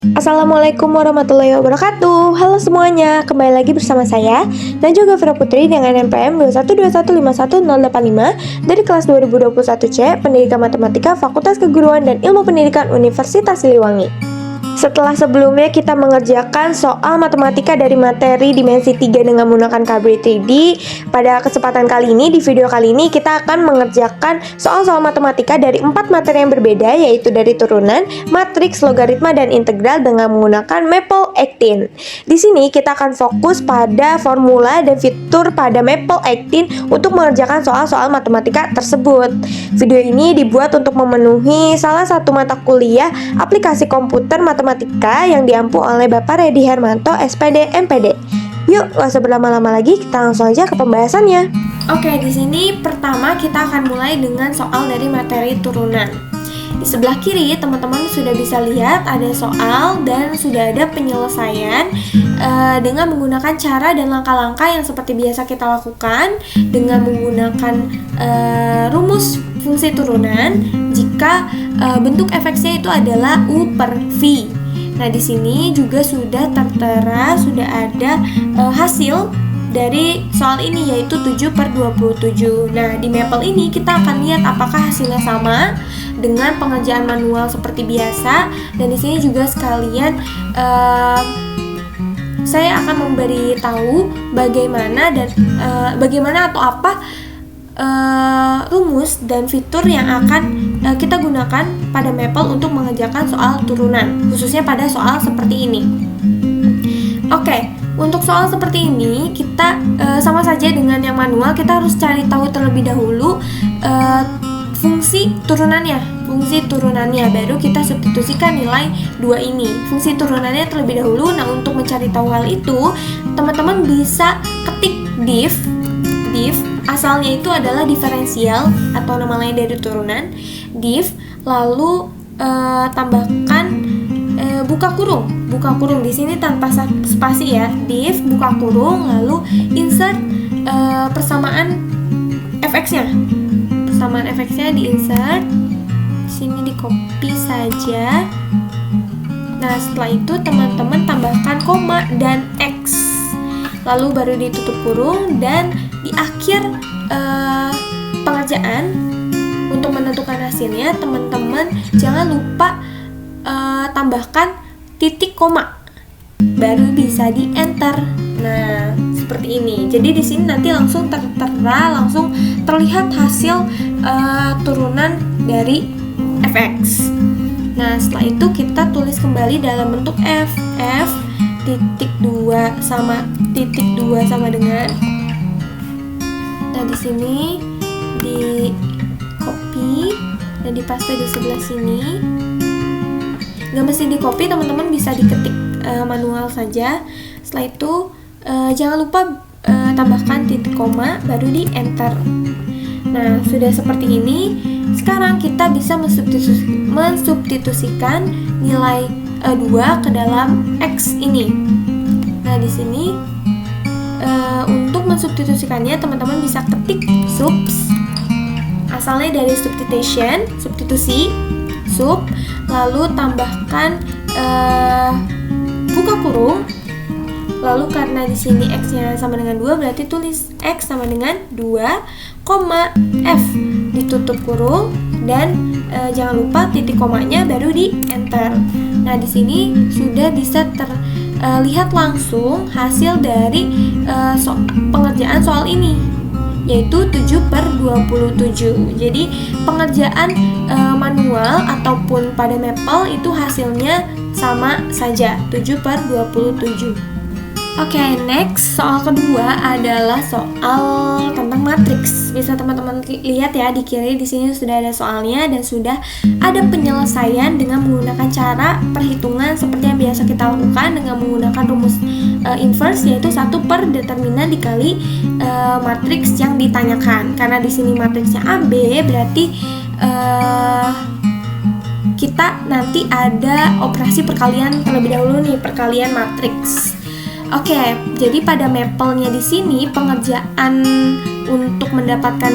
Assalamualaikum warahmatullahi wabarakatuh. Halo semuanya, kembali lagi bersama saya dan juga Vira Putri dengan NPM 212151085 dari kelas 2021C Pendidikan Matematika Fakultas Keguruan dan Ilmu Pendidikan Universitas Siliwangi. Setelah sebelumnya kita mengerjakan soal matematika dari materi dimensi 3 dengan menggunakan Cabri 3D, pada kesempatan kali ini, di video kali ini kita akan mengerjakan soal-soal matematika dari 4 materi yang berbeda, yaitu dari turunan, matriks, logaritma, dan integral dengan menggunakan Maple-18. Di sini kita akan fokus pada formula dan fitur pada Maple-18 untuk mengerjakan soal-soal matematika tersebut. Video ini dibuat untuk memenuhi salah satu mata kuliah aplikasi komputer matematika yang diampu oleh Bapak Redi Hermanto, SPD, MPD. Yuk, gak usah berlama-lama lagi, kita langsung aja ke pembahasannya. Oke, di sini pertama kita akan mulai dengan soal dari materi turunan. Di sebelah kiri, teman-teman sudah bisa lihat ada soal dan sudah ada penyelesaian dengan menggunakan cara dan langkah-langkah yang seperti biasa kita lakukan dengan menggunakan rumus fungsi turunan jika bentuk fx-nya itu adalah U per V. Nah, di sini juga sudah tertera, sudah ada hasil dari soal ini, yaitu 7/27. Nah, di Maple ini kita akan lihat apakah hasilnya sama dengan pengerjaan manual seperti biasa. Dan di sini juga sekalian saya akan memberi tahu bagaimana atau apa rumus dan fitur yang akan kita gunakan pada Maple untuk mengerjakan soal turunan, khususnya pada soal seperti ini. Oke, untuk soal seperti ini kita sama saja dengan yang manual, kita harus cari tahu terlebih dahulu fungsi turunannya, baru kita substitusikan nilai 2 ini. Fungsi turunannya terlebih dahulu. Nah, untuk mencari tahu hal itu, teman-teman bisa ketik div asalnya itu adalah diferensial atau nama lain dari turunan, div, lalu tambahkan buka kurung di sini tanpa spasi ya, div buka kurung, lalu insert persamaan fx-nya di insert, di sini di copy saja. Nah, setelah itu teman-teman tambahkan koma dan x, lalu baru ditutup kurung, dan di akhir pengerjaan untuk menentukan hasilnya teman-teman jangan lupa tambahkan titik koma, baru bisa di enter. Nah, seperti ini. Jadi di sini nanti langsung tertera, langsung terlihat hasil turunan dari fx. Nah, setelah itu kita tulis kembali dalam bentuk f titik 2 sama dengan. Nah, di sini di copy dan dipaste di sebelah sini. Nggak mesti di copy, teman-teman bisa diketik manual saja. Setelah itu jangan lupa tambahkan titik koma, baru di enter. Nah, sudah seperti ini. Sekarang kita bisa mensubstitusikan nilai 2 ke dalam x ini. Nah, di sini untuk mensubstitusikannya teman-teman bisa ketik subs, asalnya dari substitusi, sub, lalu tambahkan buka kurung, lalu karena di sini x-nya sama dengan 2, berarti tulis x sama dengan 2, f ditutup kurung, dan jangan lupa titik komanya, baru di enter. Nah, di sini sudah bisa terlihat langsung hasil dari pengerjaan soal ini, yaitu 7/27. Jadi pengerjaan manual ataupun pada Maple itu hasilnya sama saja, 7/27. Oke, next, soal kedua adalah soal tentang matriks. Bisa teman-teman lihat ya, di kiri di sini sudah ada soalnya dan sudah ada penyelesaian dengan menggunakan cara perhitungan seperti yang biasa kita lakukan dengan menggunakan rumus inverse, yaitu 1 per determinan dikali matriks yang ditanyakan. Karena di sini matriksnya AB, berarti kita nanti ada operasi perkalian terlebih dahulu nih, perkalian matriks. Oke, jadi pada Maple-nya di sini pengerjaan untuk mendapatkan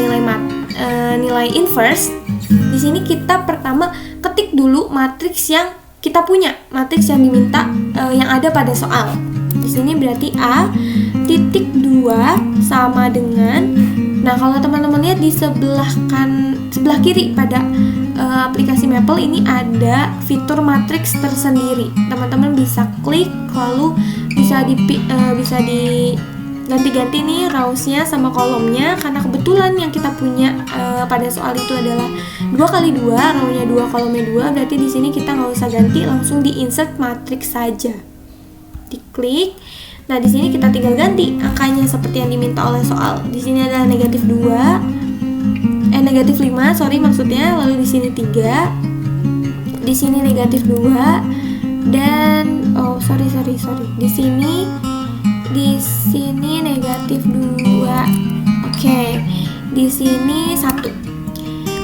nilai inverse, di sini kita pertama ketik dulu matriks yang kita punya matriks yang diminta yang ada pada soal. Di sini berarti A titik 2 sama dengan, nah kalau teman-teman lihat di sebelah kiri pada aplikasi Maple ini ada fitur matriks tersendiri. Teman-teman bisa klik, lalu bisa ganti-ganti nih rows-nya sama kolomnya, karena kebetulan yang kita punya pada soal itu adalah 2x2, row-nya 2, kolomnya 2, berarti di sini kita nggak usah ganti, langsung di insert matrix saja. Diklik. Nah, di sini kita tinggal ganti angkanya seperti yang diminta oleh soal. Di sini adalah negatif 5 maksudnya, lalu di sini 3. Di sini negatif 2 dan Di sini negatif 2. Oke. Di sini 1.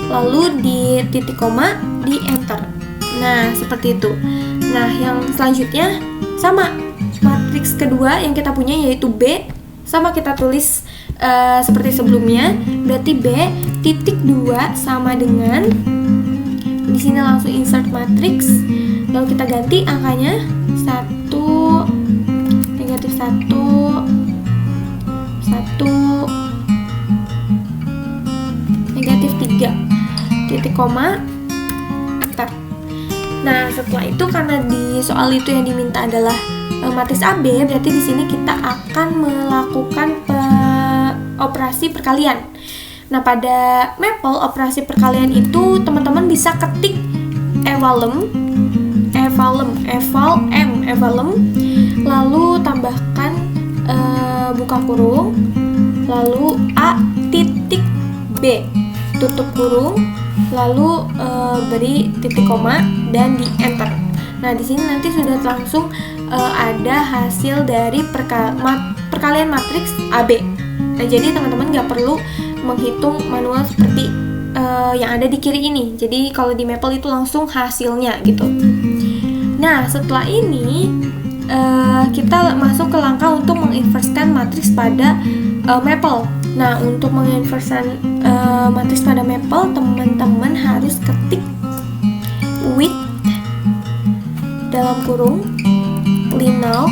Lalu di titik koma, di enter. Nah, seperti itu. Nah, yang selanjutnya sama. Matriks kedua yang kita punya yaitu B, sama kita tulis seperti sebelumnya, berarti B titik 2 sama dengan, di sini langsung insert matriks, lalu kita ganti angkanya 1, negatif 1, negatif 3, titik koma, enter. Nah, setelah itu karena di soal itu yang diminta adalah matriks AB, berarti di sini kita akan melakukan operasi perkalian. Nah, pada Maple operasi perkalian itu teman-teman bisa ketik evalem, lalu tambahkan buka kurung, lalu A titik B tutup kurung, lalu beri titik koma dan di enter. Nah, di sini nanti sudah langsung ada hasil dari perkalian matriks AB. Nah, jadi teman-teman nggak perlu menghitung manual seperti yang ada di kiri ini. Jadi kalau di Maple itu langsung hasilnya gitu. Nah, setelah ini kita masuk ke langkah untuk menginverskan matriks pada Maple. Nah, untuk menginverskan matriks pada Maple, teman-teman harus ketik width dalam kurung linal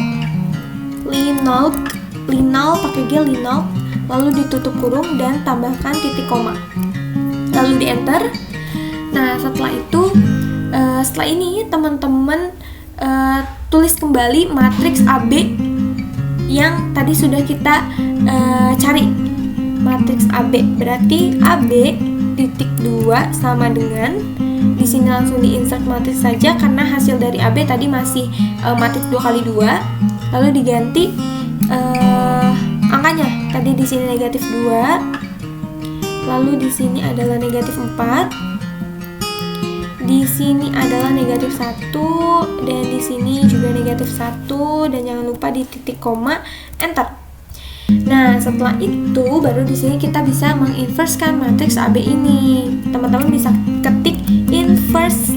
pakai G, linal, lalu ditutup kurung dan tambahkan titik koma, lalu di enter. Nah, setelah ini teman-teman tulis kembali matriks AB yang tadi sudah kita cari. Matriks AB berarti AB titik 2 sama dengan, di sini langsung di insert matriks saja karena hasil dari AB tadi masih matriks 2x2, lalu diganti angkanya. Tadi di sini negatif 2, lalu di sini adalah negatif 4, di sini adalah negatif 1, dan di sini juga negatif 1, dan jangan lupa di titik koma, enter. Nah, setelah itu baru di sini kita bisa menginverskan matriks AB ini. Teman-teman bisa ketik inverse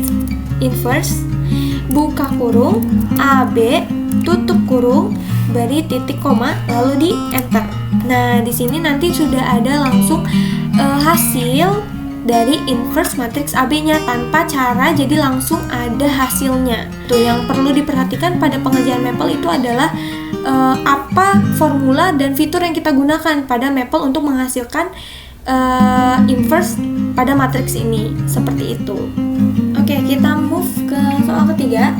buka kurung AB tutup kurung beri titik koma lalu di enter. Nah, di sini nanti sudah ada langsung hasil dari inverse matriks AB-nya tanpa cara, jadi langsung ada hasilnya. Tuh, yang perlu diperhatikan pada pengerjaan Maple itu adalah apa formula dan fitur yang kita gunakan pada Maple untuk menghasilkan inverse pada matriks ini, seperti itu. Oke, kita move ke soal ketiga,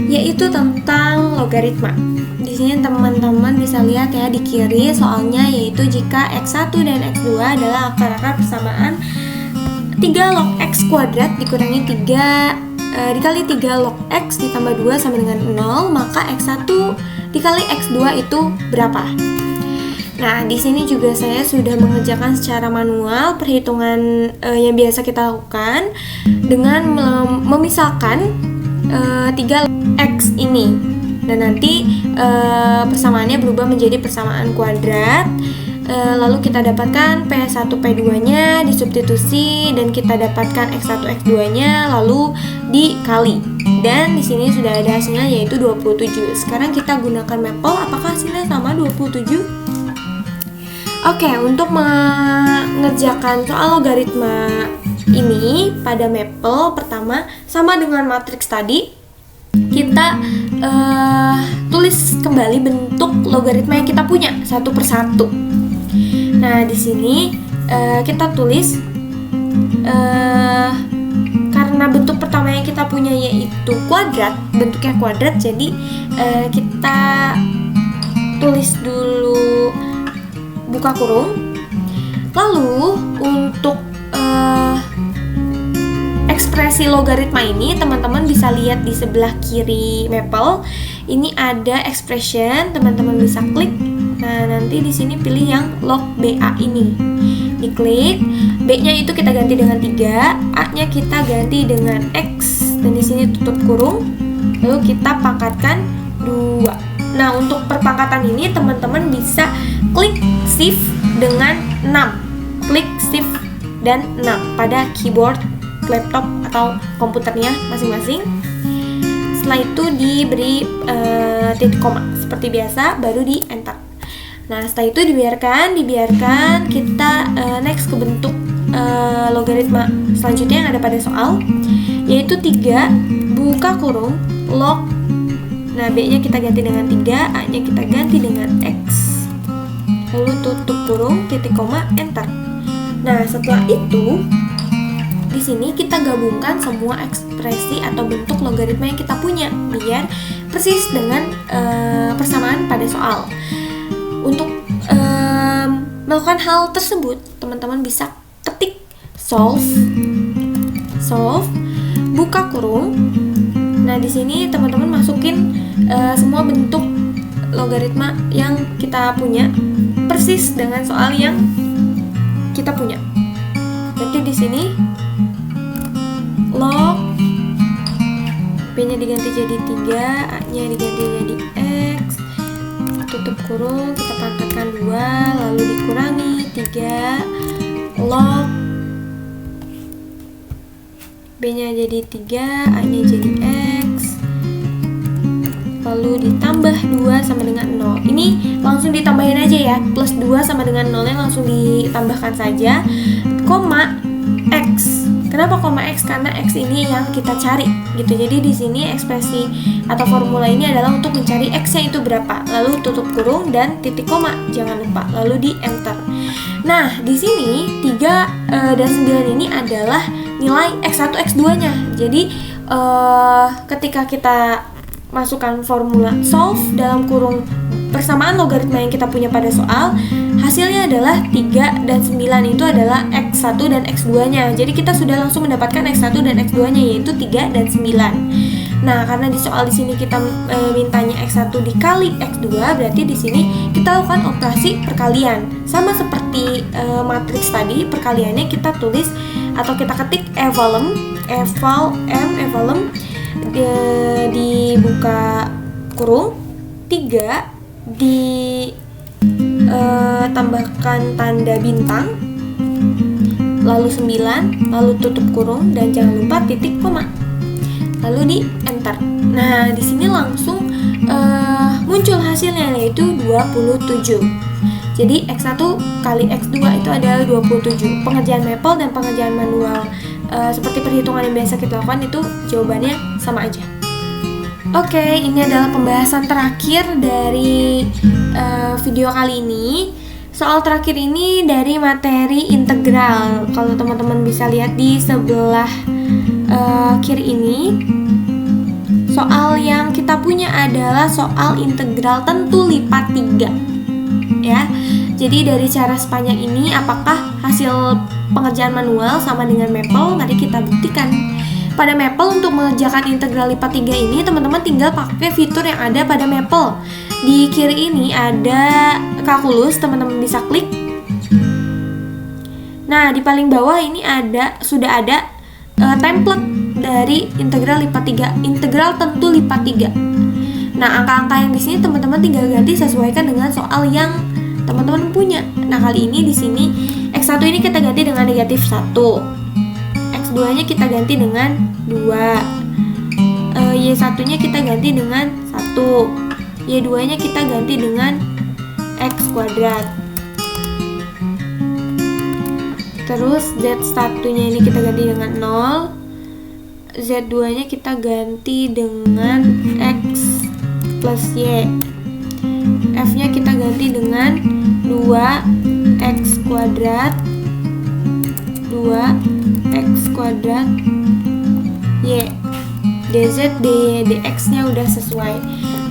yaitu tentang logaritma. Di sini teman-teman bisa lihat ya di kiri soalnya, yaitu jika x1 dan x2 adalah akar-akar persamaan 3 log x kuadrat dikurangi 3 dikali 3 log x ditambah 2 sama dengan 0, maka x1 dikali x2 itu berapa? Nah, di sini juga saya sudah mengerjakan secara manual perhitungan yang biasa kita lakukan dengan memisahkan 3 x ini. Dan nanti persamaannya berubah menjadi persamaan kuadrat. Lalu kita dapatkan P1 P2 nya disubstitusi dan kita dapatkan X1 X2 nya lalu dikali. Dan di sini sudah ada hasilnya yaitu 27. Sekarang kita gunakan Maple, apakah hasilnya sama 27? Oke, untuk mengerjakan soal logaritma ini pada Maple, pertama sama dengan matriks tadi, kita tulis kembali bentuk logaritma yang kita punya satu persatu. Nah, di sini kita tulis karena bentuk pertama yang kita punya yaitu kuadrat, bentuknya kuadrat, jadi kita tulis dulu buka kurung. Lalu untuk ekspresi logaritma ini teman-teman bisa lihat di sebelah kiri Maple. Ini ada expression, teman-teman bisa klik. Nah, nanti di sini pilih yang log BA ini. Diklik, B-nya itu kita ganti dengan 3, A-nya kita ganti dengan X, dan di sini tutup kurung. Lalu kita pangkatkan 2. Nah, untuk perpangkatan ini teman-teman bisa klik shift dengan 6. Klik shift dan 6 pada keyboard laptop atau komputernya masing-masing. Setelah itu diberi titik koma seperti biasa, baru di enter. Nah, setelah itu dibiarkan kita next ke bentuk logaritma selanjutnya yang ada pada soal, yaitu 3 buka kurung log. Nah, B-nya kita ganti dengan 3, A-nya kita ganti dengan X. Lalu tutup kurung, titik koma, enter. Nah, setelah itu di sini kita gabungkan semua ekspresi atau bentuk logaritma yang kita punya biar persis dengan persamaan pada soal. Untuk melakukan hal tersebut, teman-teman bisa ketik solve, buka kurung. Nah, di sini teman-teman masukin semua bentuk logaritma yang kita punya persis dengan soal yang kita punya. Berarti di sini log B-nya diganti jadi 3, A-nya diganti jadi X, tutup kurung, kita pangkatkan 2, lalu dikurangi 3, log B-nya jadi 3, A-nya jadi X, lalu ditambah 2 sama dengan 0. Ini langsung ditambahin aja ya, plus 2 sama dengan 0 nya langsung ditambahkan saja, koma X. Kenapa koma X? Karena X ini yang kita cari gitu. Jadi di sini ekspresi atau formula ini adalah untuk mencari X-nya itu berapa. Lalu tutup kurung dan titik koma, jangan lupa. Lalu di enter. Nah, di sini 3 dan 9 ini adalah nilai X1, X2-nya. Jadi ketika kita masukkan formula solve dalam kurung persamaan logaritma yang kita punya pada soal, hasilnya adalah 3 dan 9 itu adalah X1 dan X2-nya. Jadi kita sudah langsung mendapatkan X1 dan X2-nya, yaitu 3 dan 9. Nah, karena di soal di sini kita mintanya X1 dikali X2, berarti di sini kita lakukan operasi perkalian. Sama seperti matriks tadi, perkaliannya kita tulis atau kita ketik evalem, dibuka kurung, 3 ditambahkan tanda bintang, lalu 9, lalu tutup kurung dan jangan lupa titik koma, lalu di enter. Nah, di sini langsung muncul hasilnya, yaitu 27. Jadi X1 kali X2 itu adalah 27. Pengerjaan Maple dan pengerjaan manual seperti perhitungan yang biasa kita lakukan itu jawabannya sama aja. Oke, ini adalah pembahasan terakhir dari video kali ini. Soal terakhir ini dari materi integral. Kalau teman-teman bisa lihat di sebelah kiri ini, soal yang kita punya adalah soal integral tentu lipat 3. Ya, jadi dari cara sepanjang ini, apakah hasil pengerjaan manual sama dengan Maple? Mari kita buktikan. Pada Maple untuk mengerjakan integral lipat 3 ini, teman-teman tinggal pakai fitur yang ada pada Maple. Di kiri ini ada kalkulus, teman-teman bisa klik. Nah, di paling bawah ini sudah ada template dari integral lipat 3, integral tentu lipat 3. Nah, angka-angka yang di sini teman-teman tinggal ganti sesuaikan dengan soal yang teman-teman punya. Nah, kali ini di sini X1 ini kita ganti dengan negatif 1. X2-nya kita ganti dengan 2. Y1-nya kita ganti dengan 1. Y2-nya kita ganti dengan X kuadrat. Terus Z1-nya ini kita ganti dengan 0. Z2 nya kita ganti dengan X plus Y. F nya kita ganti dengan 2X kuadrat 2X kuadrat Y. DZ, DX nya udah sesuai.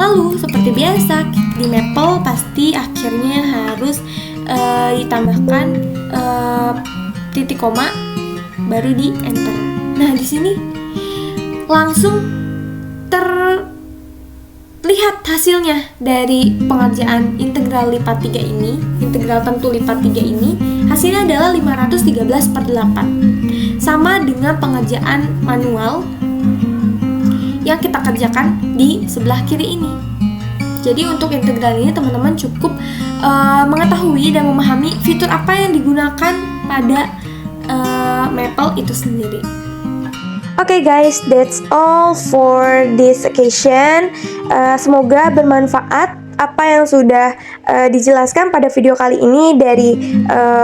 Lalu seperti biasa di Maple pasti akhirnya harus ditambahkan titik koma baru di enter. Nah, di sini langsung terlihat hasilnya dari pengerjaan integral lipat 3 ini, integral tentu lipat 3 ini, hasilnya adalah 513/8. Sama dengan pengerjaan manual yang kita kerjakan di sebelah kiri ini. Jadi untuk integral ini teman-teman cukup mengetahui dan memahami fitur apa yang digunakan pada Maple itu sendiri. Oke guys, that's all for this occasion. Semoga bermanfaat apa yang sudah dijelaskan pada video kali ini dari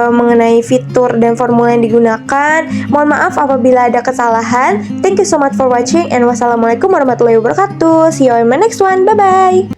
mengenai fitur dan formula yang digunakan. Mohon maaf apabila ada kesalahan. Thank you so much for watching and wassalamualaikum warahmatullahi wabarakatuh. See you in my next one. Bye bye.